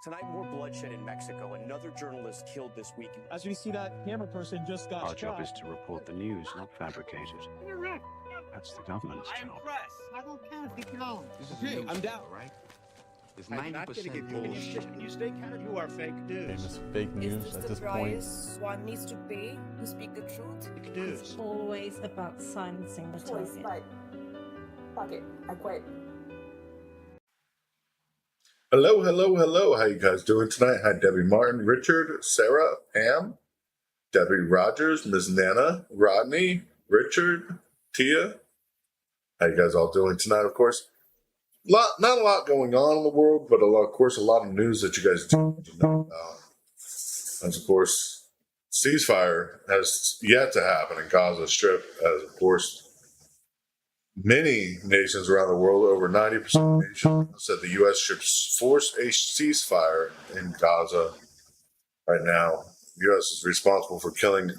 Tonight, more bloodshed in Mexico. Another journalist killed this week. As we see, that camera person just got Our job shot. is to report the news, not fabricate it. Correct. That's the government's I am job. press. I don't care. Keep going. Okay, I'm down. Right? It's I'm not gonna 90% give bullshit. Can you stay kind of? You are fake news. Famous fake news Is at this this the point. price one needs to pay to speak the truth? Fake news. It's always about silencing the Choice, target. but fuck it, I quit. Hello. How you guys doing tonight? Hi, Debbie Martin, Richard, Sarah, Pam, Debbie Rogers, Ms. Nana, Rodney, Richard, Tia. How you guys all doing tonight? Of course, not a lot going on in the world, but a lot of news that you guys do need to know about. As of course, ceasefire has yet to happen in Gaza Strip, as of course many nations around the world, over 90% of nations, said the U.S. should force a ceasefire in Gaza right now. The U.S. is responsible for killing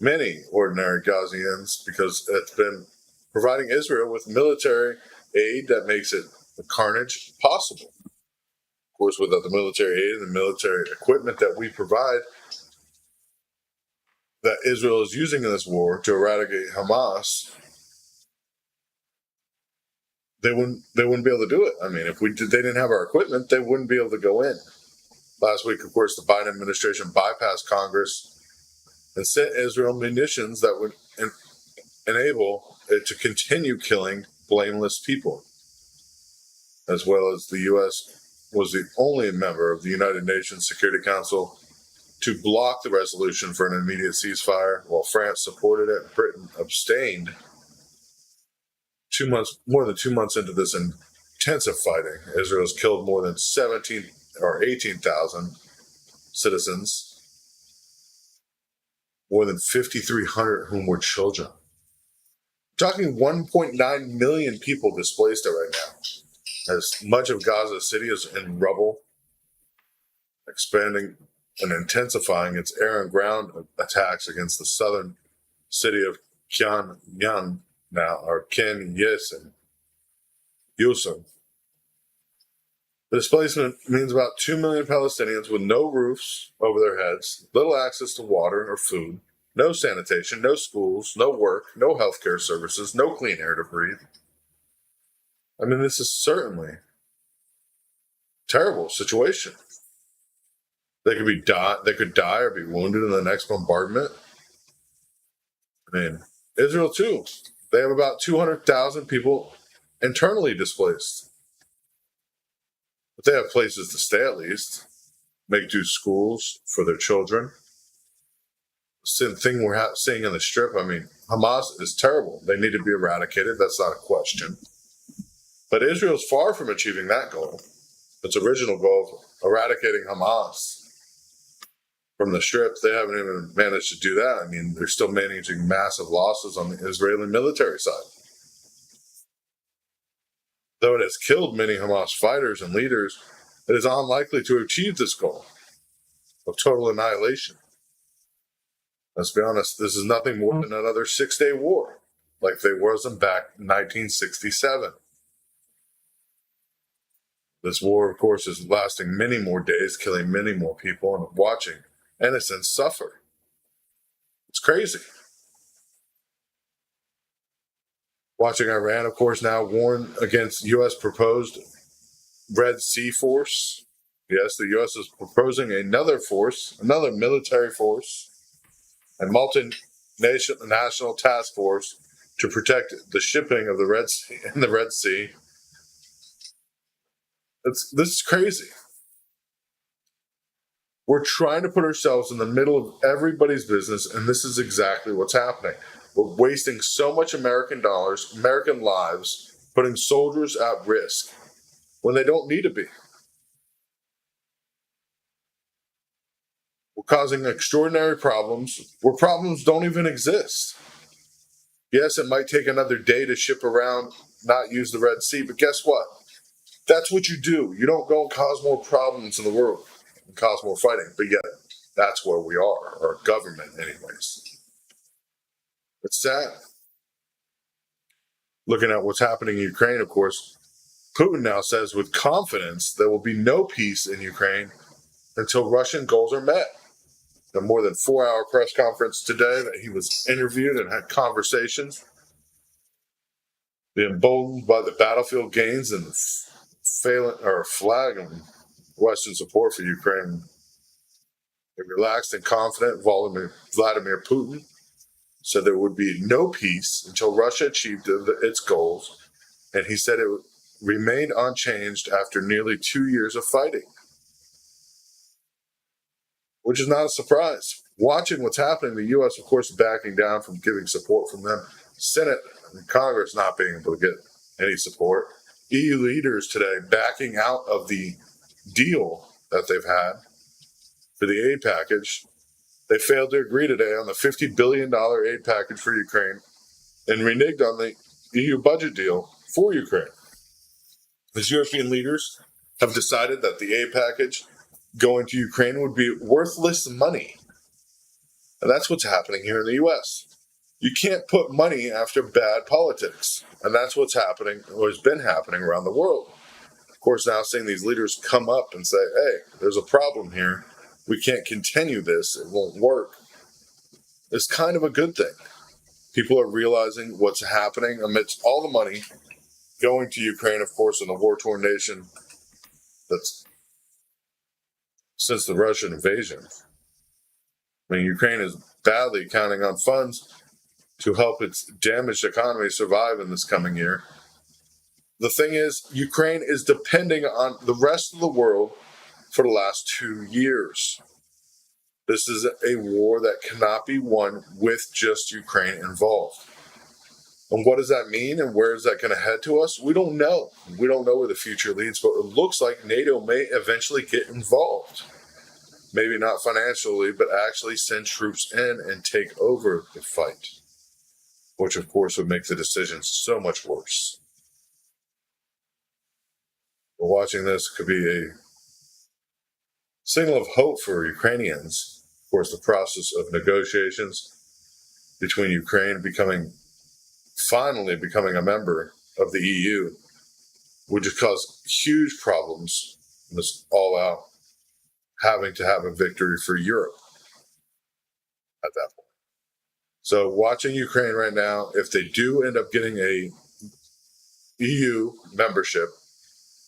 many ordinary Gazians because it's been providing Israel with military aid that makes it the carnage possible. Of course, without the military aid and the military equipment that we provide, that Israel is using in this war to eradicate Hamas, they wouldn't be able to do it. I mean, if they didn't have our equipment, they wouldn't be able to go in. Last week, of course, the Biden administration bypassed Congress and sent Israel munitions that would enable it to continue killing blameless people, as well as the U.S. was the only member of the United Nations Security Council to block the resolution for an immediate ceasefire, while France supported it and Britain abstained. More than 2 months into this intensive fighting, Israel has killed more than 17 or 18,000 citizens, more than 5,300 whom were children. We're talking 1.9 million people displaced right now, as much of Gaza City is in rubble, expanding and intensifying its air and ground attacks against the southern city of Khan Yunis and Yusuf. The displacement means about 2 million Palestinians with no roofs over their heads, little access to water or food, no sanitation, no schools, no work, no healthcare services, no clean air to breathe. I mean, this is certainly a terrible situation. They could die or be wounded in the next bombardment. I mean, Israel too. They have about 200,000 people internally displaced. But they have places to stay at least, make do schools for their children. Same thing we're seeing in the Strip. I mean, Hamas is terrible. They need to be eradicated. That's not a question. But Israel's far from achieving that goal. Its original goal of eradicating Hamas from the Strip, they haven't even managed to do that. I mean, they're still managing massive losses on the Israeli military side. Though it has killed many Hamas fighters and leaders, it is unlikely to achieve this goal of total annihilation. Let's be honest, this is nothing more than another 6-day war, like they wasn't back in 1967. This war, of course, is lasting many more days, killing many more people, and watching innocents suffer. It's crazy. Watching Iran, of course, now warn against U.S. proposed Red Sea force. Yes, the U.S. is proposing another force, another military force, a multinational task force to protect the shipping of the Red Sea in the Red Sea. This is crazy. We're trying to put ourselves in the middle of everybody's business, and this is exactly what's happening. We're wasting so much American dollars, American lives, putting soldiers at risk when they don't need to be. We're causing extraordinary problems where problems don't even exist. Yes, it might take another day to ship around, not use the Red Sea, but guess what? That's what you do. You don't go and cause more problems in the world and cause more fighting, but yet that's where we are, our government anyways. It's sad. Looking at what's happening in Ukraine, of course, Putin now says with confidence there will be no peace in Ukraine until Russian goals are met. The more than 4-hour press conference today that he was interviewed and had conversations, being emboldened by the battlefield gains and the flag and Western support for Ukraine. A relaxed and confident Vladimir Putin said there would be no peace until Russia achieved its goals, and he said it remained unchanged after nearly 2 years of fighting. Which is not a surprise. Watching what's happening, the U.S., of course, backing down from giving support from them. Senate and Congress not being able to get any support. EU leaders today backing out of the deal that they've had for the aid package. They failed to agree today on the $50 billion aid package for Ukraine and reneged on the EU budget deal for Ukraine. These European leaders have decided that the aid package going to Ukraine would be worthless money. And that's what's happening here in the U.S. You can't put money after bad politics. And that's what's happening, or has been happening around the world. Of course, now seeing these leaders come up and say, hey, there's a problem here. We can't continue this. It won't work. It's kind of a good thing. People are realizing what's happening amidst all the money going to Ukraine, of course, in a war-torn nation that's since the Russian invasion. I mean, Ukraine is badly counting on funds to help its damaged economy survive in this coming year. The thing is, Ukraine is depending on the rest of the world for the last 2 years. This is a war that cannot be won with just Ukraine involved. And what does that mean, and where is that going to head to us? We don't know. We don't know where the future leads, but it looks like NATO may eventually get involved. Maybe not financially, but actually send troops in and take over the fight, which of course would make the decision so much worse. But watching this could be a signal of hope for Ukrainians. Of course, the process of negotiations between Ukraine finally becoming a member of the EU would just cause huge problems in this all-out having to have a victory for Europe at that point. So watching Ukraine right now, if they do end up getting a EU membership,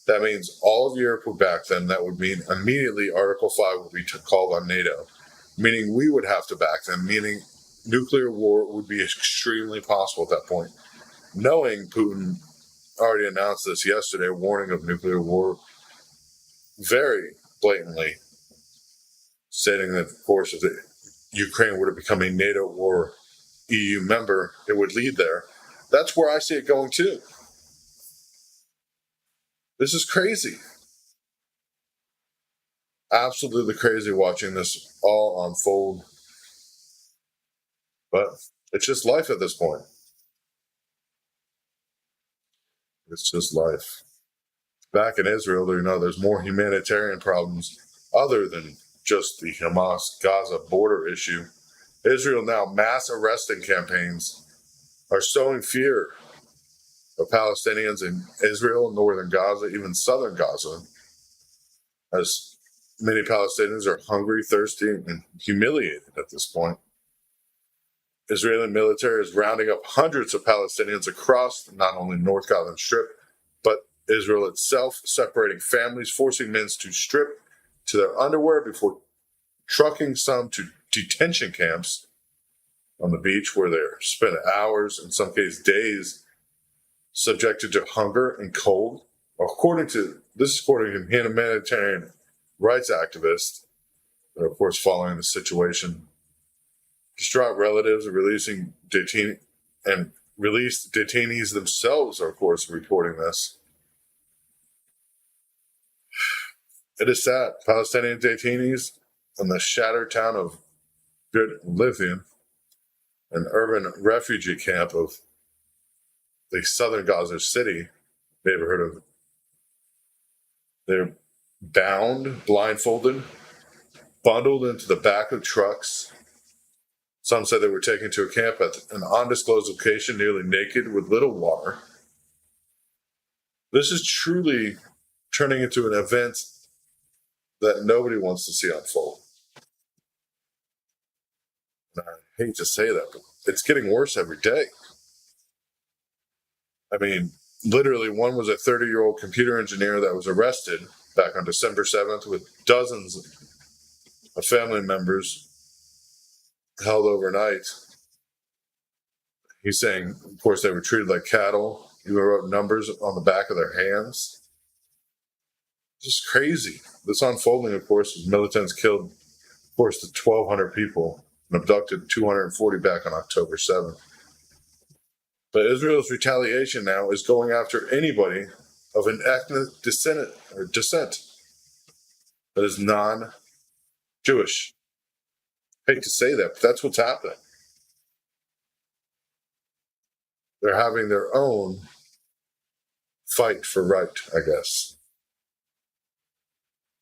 that means all of Europe would back them. That would mean immediately Article 5 would be called on NATO, meaning we would have to back them, meaning nuclear war would be extremely possible at that point. Knowing Putin already announced this yesterday, warning of nuclear war, very blatantly stating that, of course, if Ukraine were to become a NATO or EU member, it would lead there. That's where I see it going too. This is crazy. Absolutely crazy watching this all unfold. But it's just life at this point. It's just life. Back in Israel, there's more humanitarian problems other than just the Hamas-Gaza border issue. Israel now mass arresting campaigns are sowing fear of Palestinians in Israel, northern Gaza, even southern Gaza, as many Palestinians are hungry, thirsty, and humiliated at this point. Israeli military is rounding up hundreds of Palestinians across not only North Gaza Strip, but Israel itself, separating families, forcing men to strip to their underwear before trucking some to detention camps on the beach where they're spent hours, in some cases days, subjected to hunger and cold. According to humanitarian rights activists, that are of course following the situation. Distraught relatives are released detainees themselves are of course reporting this. It is sad. Palestinian detainees in the shattered town of Good Lithium, an urban refugee camp of the southern Gaza City neighborhood of. They're bound, blindfolded, bundled into the back of trucks. Some said they were taken to a camp at an undisclosed location, nearly naked with little water. This is truly turning into an event that nobody wants to see unfold. And I hate to say that, but it's getting worse every day. I mean, literally, one was a 30-year-old computer engineer that was arrested back on December 7th with dozens of family members held overnight. He's saying, of course, they were treated like cattle. He wrote numbers on the back of their hands. Just crazy. This unfolding, of course, as militants killed, of course, the 1,200 people and abducted 240 back on October 7th. But Israel's retaliation now is going after anybody of an ethnic descent that is non-Jewish. I hate to say that, but that's what's happening. They're having their own fight for right, I guess.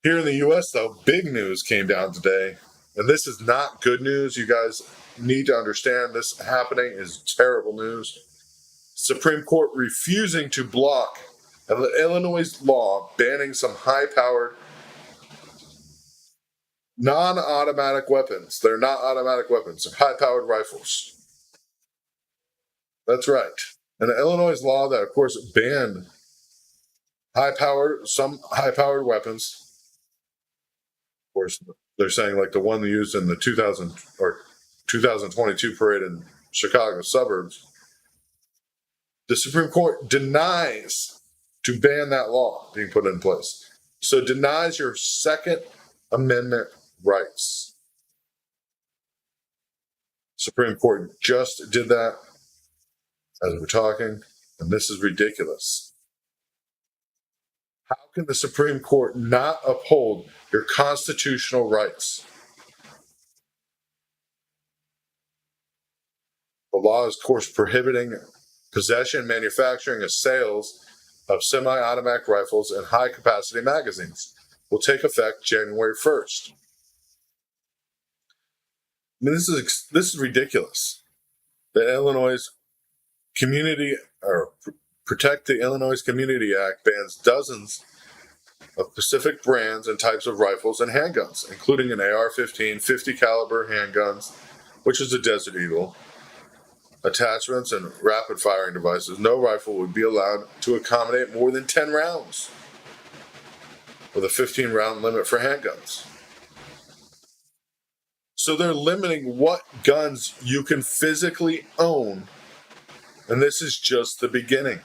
Here in the U.S., though, big news came down today, and this is not good news. You guys need to understand this happening is terrible news. Supreme Court refusing to block an Illinois law banning some high-powered non-automatic weapons. They're not automatic weapons. They're high-powered rifles. That's right. An Illinois law that, of course, banned some high-powered weapons. Of course, they're saying like the one they used in the 2022 parade in Chicago suburbs. The Supreme Court denies to ban that law being put in place. So it denies your Second Amendment rights. Supreme Court just did that as we're talking, and this is ridiculous. How can the Supreme Court not uphold your constitutional rights? The law is, of course, prohibiting possession, manufacturing, and sales of semi-automatic rifles and high-capacity magazines. Will take effect January 1st. I mean, this is ridiculous. The Illinois Protect the Illinois Community Act bans dozens of specific brands and types of rifles and handguns, including an AR-15, 50 caliber handguns, which is a Desert Eagle, attachments, and rapid firing devices. No rifle would be allowed to accommodate more than 10 rounds, with a 15-round limit for handguns. So they're limiting what guns you can physically own, and this is just the beginning.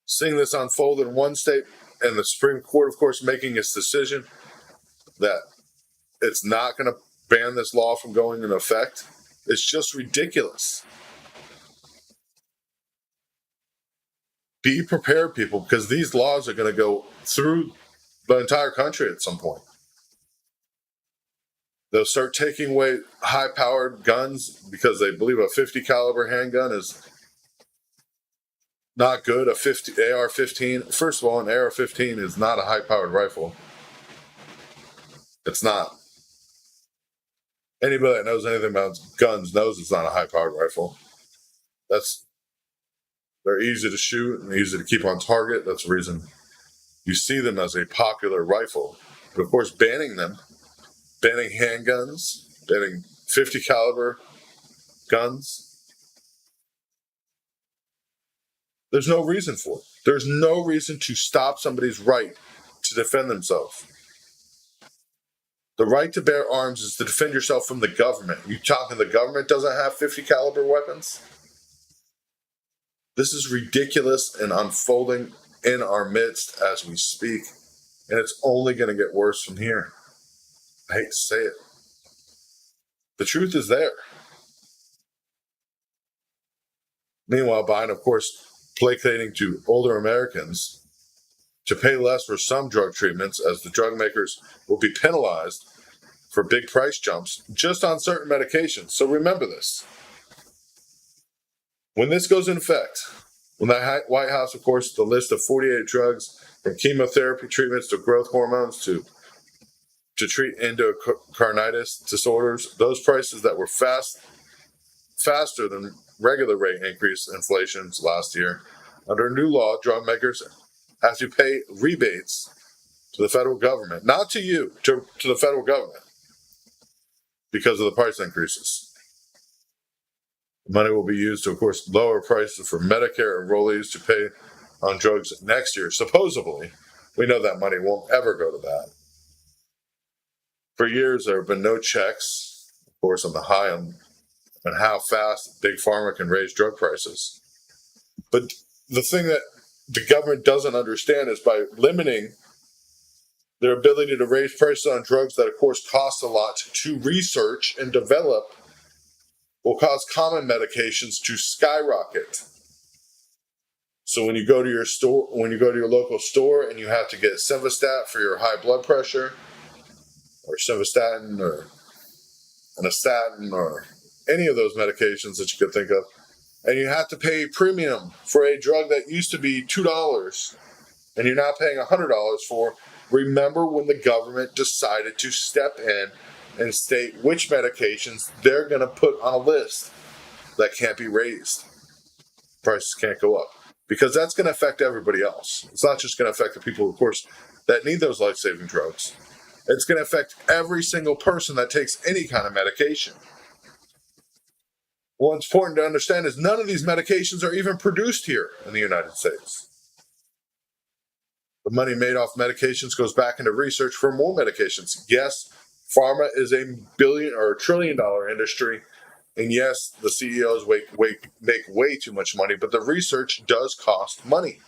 Seeing this unfold in one state, and the Supreme Court, of course, making its decision that it's not going to ban this law from going into effect, it's just ridiculous. Be prepared, people, because these laws are going to go through the entire country at some point. They'll start taking away high-powered guns because they believe a 50 caliber handgun is not good. A AR-15. First of all, an AR-15 is not a high-powered rifle. It's not. Anybody that knows anything about guns knows it's not a high-powered rifle. They're easy to shoot and easy to keep on target. That's the reason you see them as a popular rifle. But of course, banning handguns, banning 50 caliber guns, there's no reason for it. There's no reason to stop somebody's right to defend themselves. The right to bear arms is to defend yourself from the government. You talking the government doesn't have 50 caliber weapons? This is ridiculous and unfolding in our midst as we speak. And it's only going to get worse from here. I hate to say it. The truth is there. Meanwhile, Biden, of course, placating to older Americans to pay less for some drug treatments, as the drug makers will be penalized for big price jumps just on certain medications. So remember this. When this goes in effect, when the White House, of course, the list of 48 drugs from chemotherapy treatments to growth hormones to treat endocarditis disorders, those prices that were faster than regular rate increase inflations last year, under new law, drug makers have to pay rebates to the federal government, not to you, to the federal government, because of the price increases. The money will be used to, of course, lower prices for Medicare enrollees to pay on drugs next year. Supposedly, we know that money won't ever go to that. For years, there have been no checks, of course, on the high on how fast Big Pharma can raise drug prices. But the thing that the government doesn't understand is by limiting their ability to raise prices on drugs that, of course, cost a lot to research and develop will cause common medications to skyrocket. So when you go to your store, when you go to your local store and you have to get Simvastatin for your high blood pressure, or Simvastatin or an Astatin or any of those medications that you could think of, and you have to pay premium for a drug that used to be $2 and you're now paying $100 for, remember when the government decided to step in and state which medications they're going to put on a list that can't be raised. Prices can't go up. Because that's going to affect everybody else. It's not just going to affect the people, of course, that need those life-saving drugs. It's going to affect every single person that takes any kind of medication. What's important to understand is none of these medications are even produced here in the United States. The money made off medications goes back into research for more medications. Yes, pharma is a billion or $1 trillion industry. And yes, the CEOs make way too much money, but the research does cost money.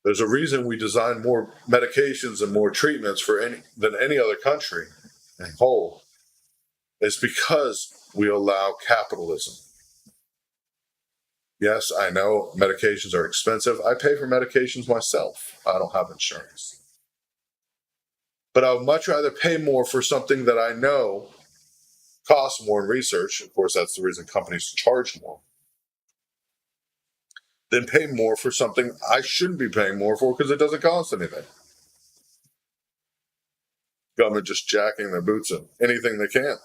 There's a reason we design more medications and more treatments than any other country in whole. It's because we allow capitalism. Yes, I know medications are expensive. I pay for medications myself. I don't have insurance. But I would much rather pay more for something that I know costs more in research. Of course, that's the reason companies charge more. Then pay more for something I shouldn't be paying more for because it doesn't cost anything. Government just jacking their boots in anything they can.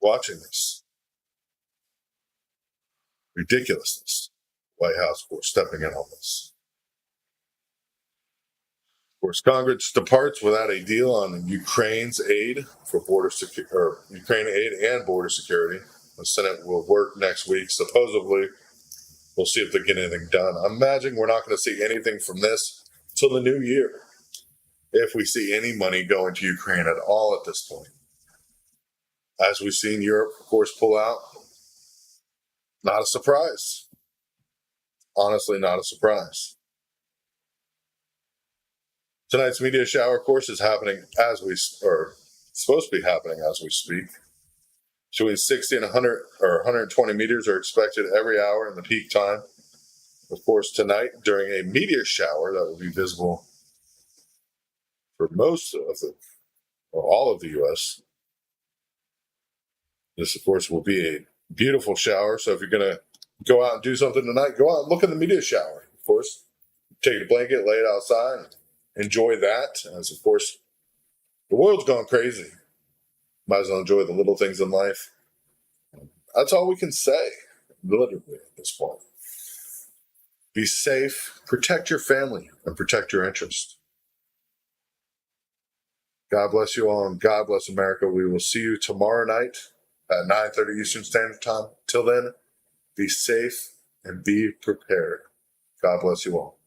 Watching this ridiculousness. White House, of course, stepping in on this. Of course, Congress departs without a deal on Ukraine's aid for Ukraine aid and border security. The Senate will work next week. Supposedly, we'll see if they get anything done. I'm imagining we're not going to see anything from this till the new year, if we see any money going to Ukraine at all at this point. As we've seen Europe, of course, pull out, not a surprise. Honestly, not a surprise. Tonight's media shower, of course, is happening supposed to be happening as we speak. Between 60 and 100 or 120 meters are expected every hour in the peak time. Of course, tonight, during a meteor shower that will be visible for most of all of the U.S., this, of course, will be a beautiful shower. So if you're going to go out and do something tonight, go out and look at the meteor shower. Of course, take a blanket, lay it outside, enjoy that. As, of course, The world's gone crazy. Might as well enjoy the little things in life. That's all we can say, literally, at this point. Be safe, protect your family, and protect your interests. God bless you all, and God bless America. We will see you tomorrow night at 9:30 Eastern Standard Time. Till then, be safe and be prepared. God bless you all.